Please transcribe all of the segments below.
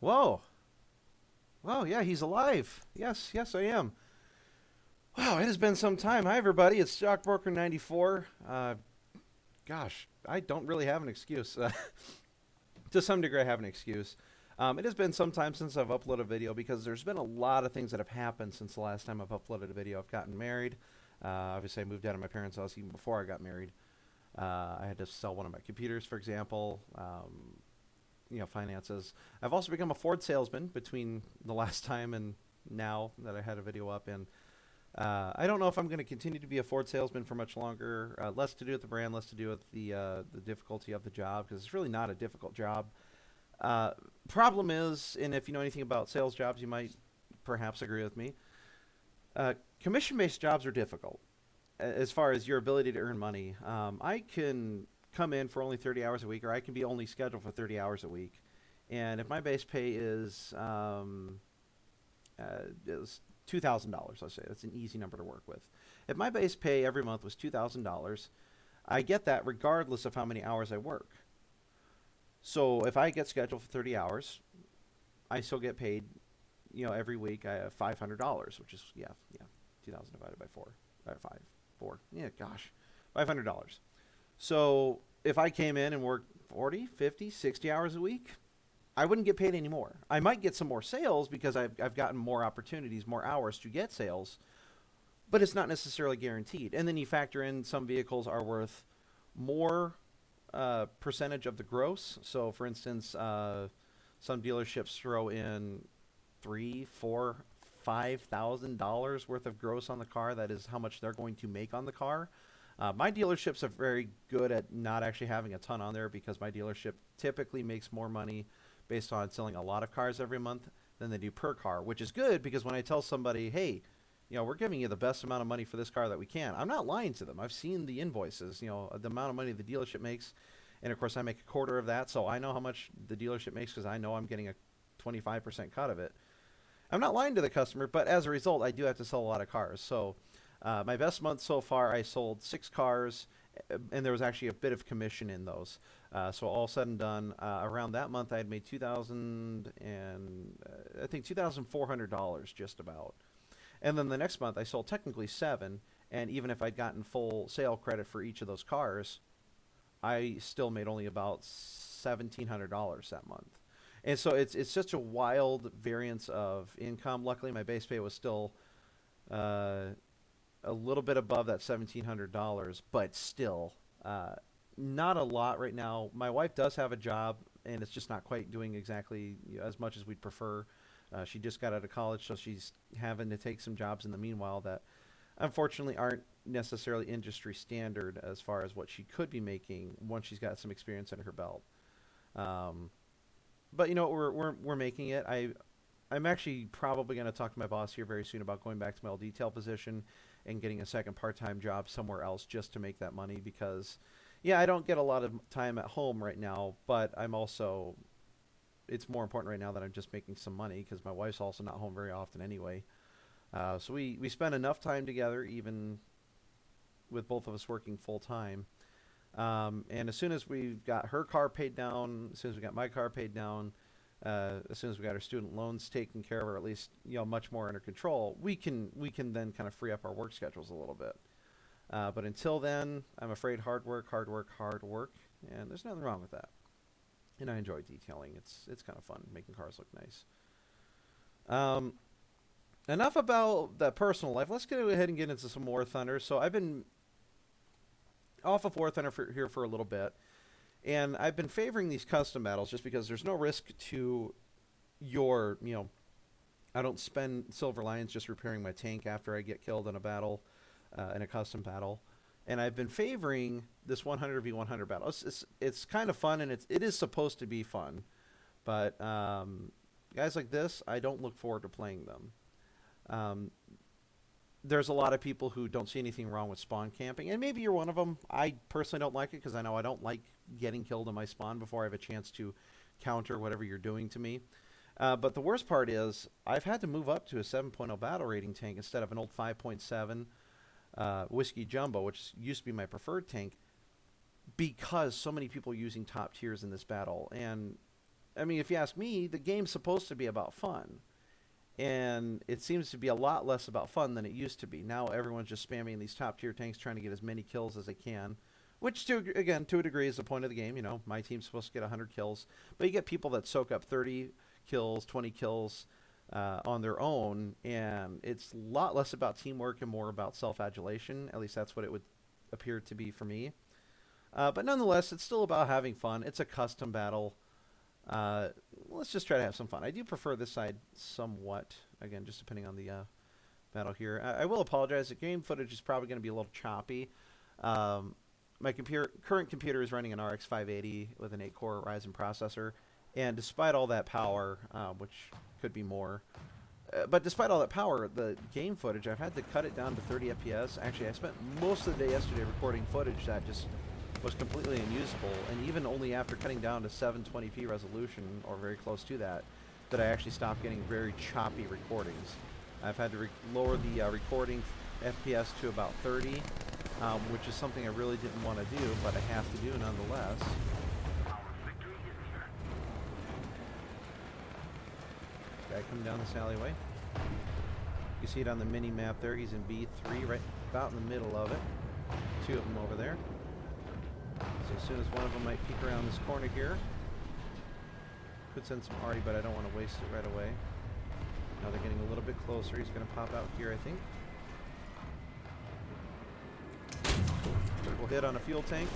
Whoa. Whoa, yeah, he's alive. Yes, yes, I am. Wow, it has been some time. Hi, everybody. It's Stockbroker 94. Gosh, I don't really have an excuse. To some degree, I have an excuse. It has been some time since I've uploaded a video because there's been a lot of things that have happened since the last time I've uploaded a video. I've gotten married. Obviously, I moved out of my parents' house even before I got married. I had to sell one of my computers, for example. Finances. I've also become a Ford salesman between the last time and now that I had a video up. And I don't know if I'm going to continue to be a Ford salesman for much longer. Less to do with the brand, less to do with the difficulty of the job because it's really not a difficult job. Uh, Problem is, and if you know anything about sales jobs, you might perhaps agree with me. Uh, Commission-based jobs are difficult as far as your ability to earn money. I can come in for only 30 hours a week, or I can be only scheduled for 30 hours a week. And if my base pay is $2,000, let's say that's an easy number to work with. If my base pay every month was $2,000, I get that regardless of how many hours I work. So if I get scheduled for 30 hours, I still get paid, every week. I have $500, which is yeah, 2,000 divided by four, five, four. Yeah, gosh, $500. So if I came in and worked 40, 50, 60 hours a week, I wouldn't get paid anymore. I might get some more sales because I've gotten more opportunities, more hours to get sales, but it's not necessarily guaranteed. And then you factor in some vehicles are worth more percentage of the gross. So, for instance, some dealerships throw in three, four, $5,000 worth of gross on the car. That is how much they're going to make on the car. My dealerships are very good at not actually having a ton on there because my dealership typically makes more money based on selling a lot of cars every month than they do per car, which is good because when I tell somebody, hey, we're giving you the best amount of money for this car that we can, I'm not lying to them. I've seen the invoices, the amount of money the dealership makes. And of course, I make a quarter of that, so I know how much the dealership makes because I know I'm getting a 25% cut of it. I'm not lying to the customer, but as a result, I do have to sell a lot of cars. So my best month so far, I sold 6 cars, and there was actually a bit of commission in those. So all said and done, around that month, I had made 2,000 and I think $2,400 just about. And then the next month, I sold technically 7, and even if I'd gotten full sale credit for each of those cars, I still made only about $1,700 that month. And so it's such a wild variance of income. Luckily, my base pay was still uh, a little bit above that $1,700, but still not a lot right now. My wife does have a job, and it's just not quite doing exactly as much as we'd prefer. She just got out of college, so she's having to take some jobs in the meanwhile that unfortunately aren't necessarily industry standard as far as what she could be making once she's got some experience under her belt. Um, but we're making it. I'm actually probably going to talk to my boss here very soon about going back to my old detail position and getting a second part-time job somewhere else just to make that money because yeah, I don't get a lot of time at home right now, but I'm also it's more important right now that I'm just making some money because my wife's also not home very often anyway. So we spend enough time together, even with both of us working full time. And as soon as we've got her car paid down, as soon as we got my car paid down, as soon as we got our student loans taken care of, or at least much more under control, we can then kind of free up our work schedules a little bit. But until then, I'm afraid hard work, hard work, hard work, and there's nothing wrong with that. And I enjoy detailing. It's kind of fun making cars look nice. Um, Enough about the personal life. Let's go ahead and get into some War Thunder. So I've been off of War Thunder here for a little bit, and I've been favoring these custom battles just because there's no risk to your, I don't spend Silver Lions just repairing my tank after I get killed in a battle, in a custom battle. And I've been favoring this 100v100 battle. It's kind of fun, and it is supposed to be fun. But guys like this, I don't look forward to playing them. Um, there's a lot of people who don't see anything wrong with spawn camping, and maybe you're one of them. I personally don't like it because I know I don't like getting killed in my spawn before I have a chance to counter whatever you're doing to me. But the worst part is I've had to move up to a 7.0 battle rating tank instead of an old 5.7 Whiskey Jumbo, which used to be my preferred tank, because so many people are using top tiers in this battle. And I mean, if you ask me, the game's supposed to be about fun. And it seems to be a lot less about fun than it used to be. Now everyone's just spamming these top tier tanks, trying to get as many kills as they can, which again to a degree is the point of the game. You know, my team's supposed to get 100 kills, but you get people that soak up 30 kills, 20 kills on their own, and it's a lot less about teamwork and more about self-adulation. At least that's what it would appear to be for me. But nonetheless, it's still about having fun. It's a custom battle. Let's just try to have some fun. I do prefer this side somewhat, again, just depending on the battle here. I will apologize. The game footage is probably going to be a little choppy. My current computer is running an RX 580 with an 8-core Ryzen processor, and despite all that power, which could be more, but despite all that power, the game footage, I've had to cut it down to 30 FPS. Actually, I spent most of the day yesterday recording footage that just was completely unusable, and even only after cutting down to 720p resolution, or very close to that, that I actually stopped getting very choppy recordings. I've had to lower the recording FPS to about 30, which is something I really didn't want to do, but I have to do nonetheless. Guy coming down this alleyway. You see it on the mini map there. He's in B3, right about in the middle of it. Two of them over there. So as soon as one of them might peek around this corner here, could send some arty, but I don't want to waste it right away. Now they're getting a little bit closer. He's going to pop out here, I think. Critical hit on a fuel tank.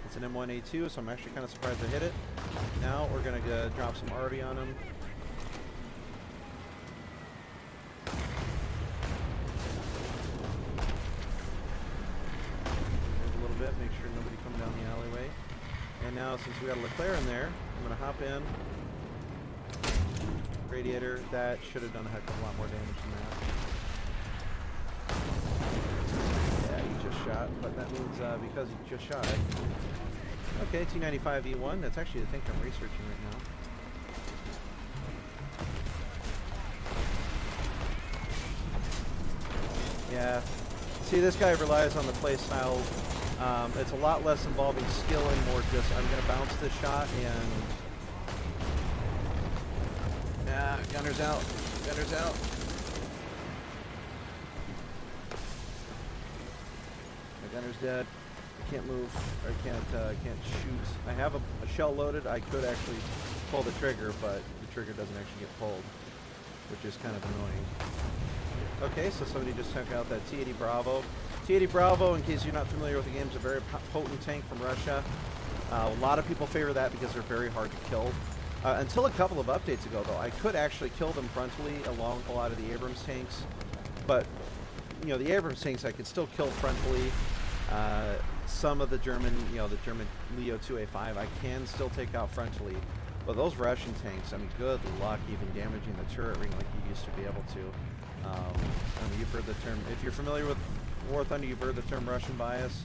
It's an M1A2, so I'm actually kind of surprised I hit it. Now we're going to drop some arty on him. Make sure nobody comes down the alleyway. And now, since we got a Leclerc in there, I'm going to hop in. Radiator, that should have done a heck of a lot more damage than that. Yeah, he just shot, but that means because he just shot. Okay, T95E1, that's actually the thing I'm researching right now. Yeah. See, this guy relies on the play style. It's a lot less involving skill and more just, I'm going to bounce this shot and... Yeah, gunner's out. Gunner's out. My gunner's dead. I can't move. I can't shoot. I have a shell loaded. I could actually pull the trigger, but the trigger doesn't actually get pulled, which is kind of annoying. Okay, so somebody just took out that T-80 Bravo. T-80 Bravo, in case you're not familiar with the game, is a very potent tank from Russia. A lot of people favor that because they're very hard to kill. Until a couple of updates ago, though, I could actually kill them frontally along a lot of the Abrams tanks. But, you know, the Abrams tanks I could still kill frontally. Some of the German, you know, the German Leo 2A5, I can still take out frontally. But those Russian tanks, I mean, good luck even damaging the turret ring like you used to be able to. I mean, you've heard the term, if you're familiar with War Thunder, you've heard the term Russian bias,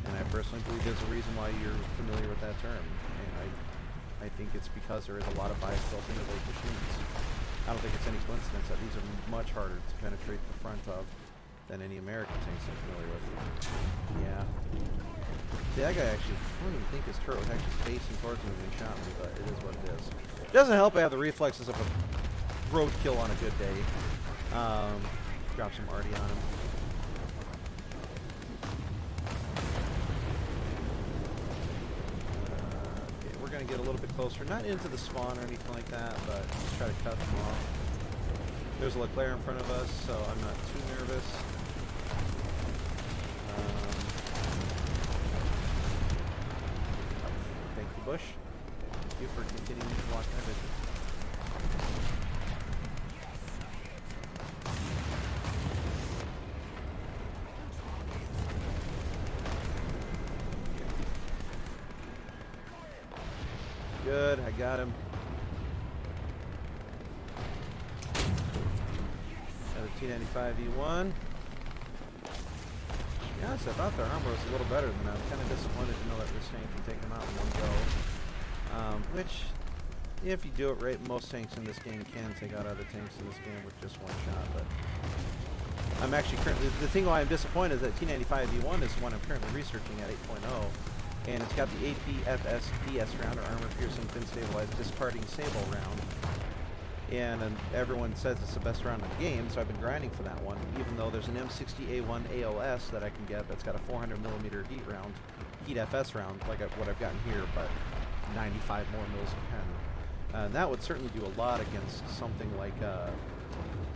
and I personally believe there's a reason why you're familiar with that term, and I think it's because there is a lot of bias built into those machines. I don't think it's any coincidence that these are much harder to penetrate the front of than any American tanks I'm familiar with. Yeah. See, that guy actually, I don't even think his turret was actually facing towards me when he shot me, but it is what it is. It doesn't help I have the reflexes of a roadkill on a good day. Drop some arty on him. Okay, we're going to get a little bit closer. Not into the spawn or anything like that, but just try to cut them off. There's a Leclerc in front of us, so I'm not too nervous. Thank you, Bush. Thank you for continuing to watch my vision. Good, I got him. Another T95E1. Yes, I thought their armor was a little better than that. I'm kind of disappointed to know that this tank can take them out in one go. Which, if you do it right, most tanks in this game can take out other tanks in this game with just one shot. But I'm actually currently, the thing why I'm disappointed is that T95E1 is the one I'm currently researching at 8.0. and it's got the APFS DS round, or armor piercing fin stabilized discarding sable round. And everyone says it's the best round in the game, so I've been grinding for that one, even though there's an M60A1 AOS that I can get that's got a 400mm heat FS round, like what I've gotten here, but 95 more mils a pen. And that would certainly do a lot against something like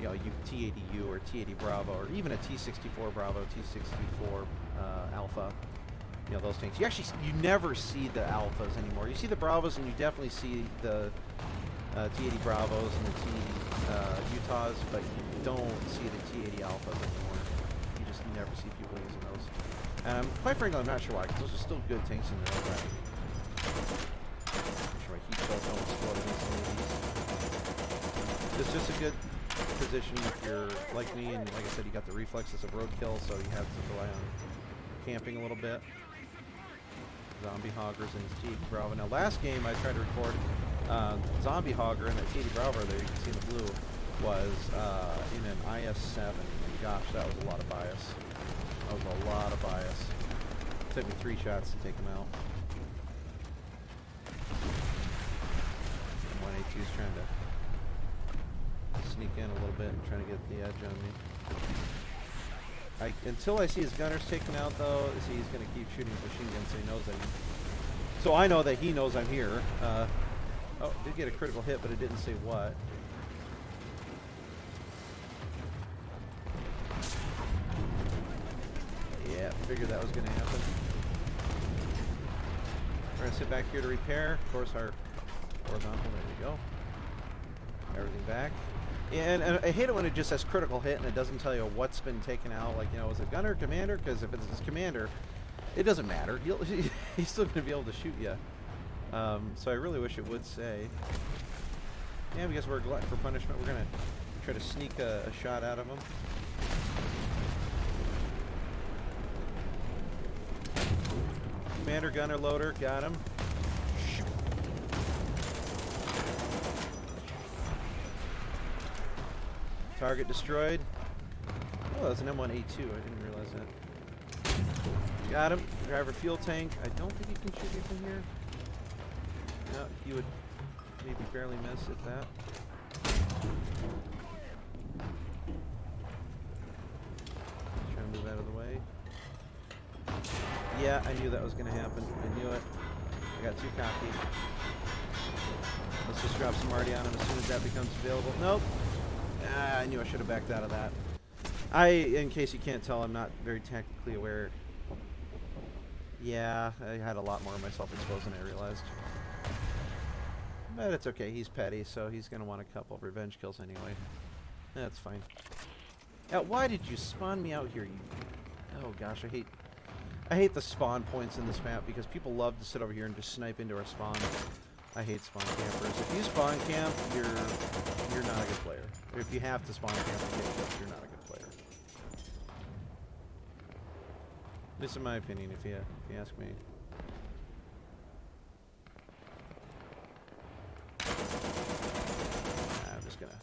you know, T80U or T80 Bravo, or even a T64 Bravo, T64 Alpha. You know, those tanks. You never see the Alphas anymore. You see the Bravos, and you definitely see the T80 Bravos and the T80 Utahs, but you don't see the T80 Alphas anymore. You just never see people using those. And quite frankly, I'm not sure why, because those are still good tanks in their own right. Make sure my heat shells don't explode against any of these. It's just a good position if you're like me, and like I said, you got the reflexes of roadkill, so you have to rely on camping a little bit. Zombie Hoggers and T80 Bravo. Now, last game I tried to record Zombie Hogger and the T80 Bravo there, you can see in the blue, was in an IS-7. And gosh, that was a lot of bias. That was a lot of bias. It took me 3 shots to take him out. 182's trying to sneak in a little bit and trying to get the edge on me. Until I see his gunners taken out, though, see, he's going to keep shooting machine guns, so he knows that so I know that he knows I'm here. Oh, did get a critical hit, but it didn't say what. Yeah, figured that was going to happen. We're going to sit back here to repair. Of course, our horizontal, there we go. Everything back. And I hate it when it just says critical hit and it doesn't tell you what's been taken out. Like, you know, is it gunner, commander? Because if it's his commander, it doesn't matter. He's still going to be able to shoot you. So I really wish it would say. Yeah, because we're a glutton for punishment, we're going to try to sneak a shot out of him. Commander, gunner, loader, got him. Shoot. Target destroyed. Oh, that's an M1A2. I didn't realize that. Got him. Driver fuel tank. I don't think he can shoot me from here. No, he would maybe barely miss if that. Trying to move out of the way. Yeah, I knew that was going to happen. I knew it. I got too cocky. Let's just drop some Radeon on him as soon as that becomes available. Nope. I knew I should have backed out of that. In case you can't tell, I'm not very tactically aware. Yeah, I had a lot more of myself exposed than I realized. But it's okay, he's petty, so he's going to want a couple of revenge kills anyway. That's fine. Now, why did you spawn me out here? Oh gosh, I hate the spawn points in this map because people love to sit over here and just snipe into our spawn. I hate spawn campers. If you spawn camp, you're not a good player. If you have to spawn camp and get killed, you're not a good player. At least in my opinion, if you ask me. I'm just gonna...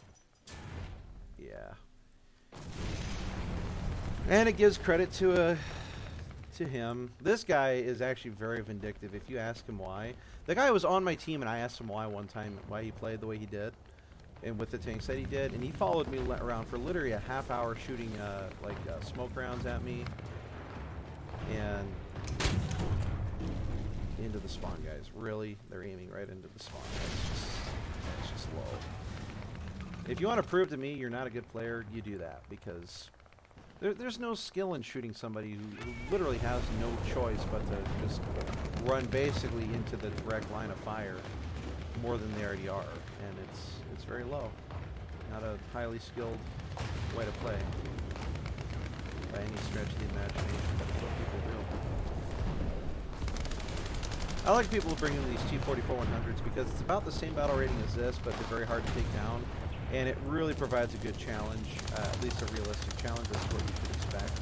Yeah. And it gives credit to him. This guy is actually very vindictive if you ask him why. The guy was on my team and I asked him why one time, why he played the way he did and with the tanks that he did, and he followed me around for literally a half hour shooting smoke rounds at me and into the spawn guys. Really, they're aiming right into the spawn guys. It's just low. If you want to prove to me you're not a good player, you do that, because there's no skill in shooting somebody who literally has no choice but to just run basically into the direct line of fire more than they already are, and it's very low. Not a highly skilled way to play by any stretch of the imagination. That's what people do. I like people who bring in these T44-100s because it's about the same battle rating as this, but they're very hard to take down. And it really provides a good challenge, at least a realistic challenge. That's what you should expect,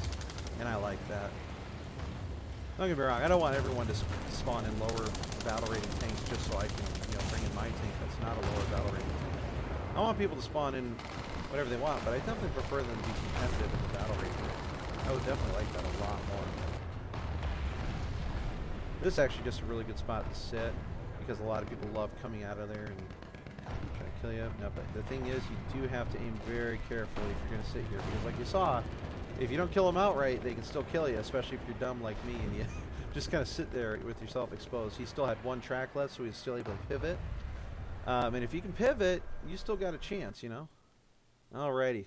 and I like that. Don't get me wrong, I don't want everyone to spawn in lower battle rating tanks just so I can, bring in my tank that's not a lower battle rating tank. I want people to spawn in whatever they want, but I definitely prefer them to be competitive in the battle rating. I would definitely like that a lot more. This is actually just a really good spot to sit because a lot of people love coming out of there and trying to kill you. No, but the thing is, you do have to aim very carefully if you're going to sit here because, like you saw, if you don't kill them outright, they can still kill you, especially if you're dumb like me and you just kind of sit there with yourself exposed. He still had one track left, so he's still able to pivot. And if you can pivot, you still got a chance, you know? Alrighty.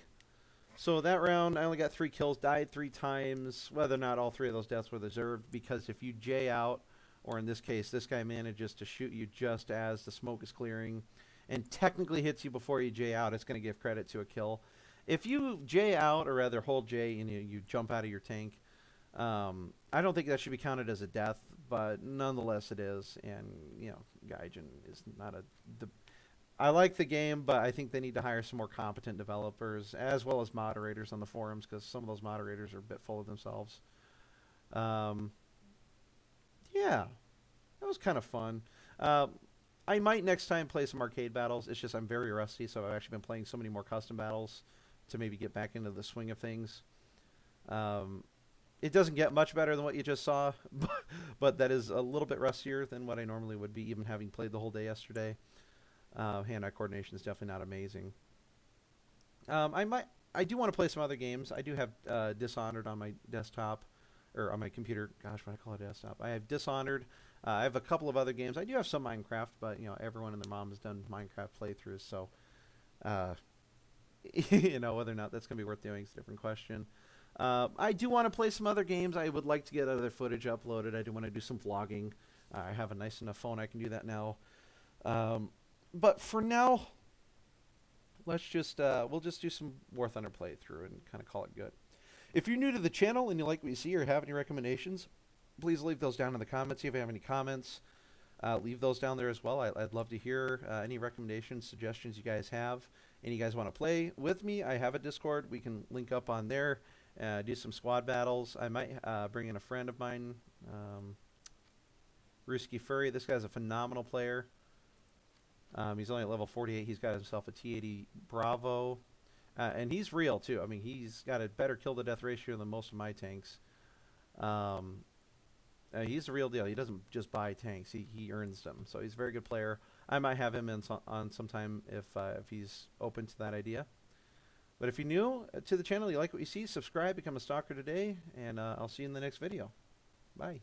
So that round, I only got 3 kills, died 3 times. Whether or not all 3 of those deaths were deserved, because if you J out, or in this case, this guy manages to shoot you just as the smoke is clearing, and technically hits you before you J out, it's going to give credit to a kill. If you J out, or rather hold J, and you jump out of your tank, I don't think that should be counted as a death, but nonetheless it is. And, you know, Gaijin is not a... I like the game, but I think they need to hire some more competent developers, as well as moderators on the forums, because some of those moderators are a bit full of themselves. Yeah, that was kind of fun. I might next time play some arcade battles. It's just I'm very rusty, so I've actually been playing so many more custom battles to maybe get back into the swing of things. It doesn't get much better than what you just saw, but that is a little bit rustier than what I normally would be, even having played the whole day yesterday. Hand-eye coordination is definitely not amazing. I do want to play some other games. I do have Dishonored on my desktop, or on my computer. Gosh, what do I call it, desktop? I have Dishonored. I have a couple of other games. I do have some Minecraft, but you know, everyone and their mom has done Minecraft playthroughs, so you know, whether or not that's gonna be worth doing is a different question. I do want to play some other games. I would like to get other footage uploaded. I do want to do some vlogging. I have a nice enough phone I can do that now. But for now, let's just we'll just do some War Thunder playthrough and kind of call it good. If you're new to the channel and you like what you see or have any recommendations, please leave those down in the comments. If you have any comments, leave those down there as well. I'd love to hear any recommendations, suggestions you guys have. And you guys want to play with me, I have a Discord. We can link up on there, do some squad battles. I might bring in a friend of mine, Ruski Furry. This guy's a phenomenal player. He's only at level 48. He's got himself a T80 Bravo. And he's real, too. I mean, he's got a better kill-to-death ratio than most of my tanks. He's the real deal. He doesn't just buy tanks. He earns them. So he's a very good player. I might have him on sometime if he's open to that idea. But if you're new to the channel, you like what you see, subscribe, become a stalker today, and I'll see you in the next video. Bye.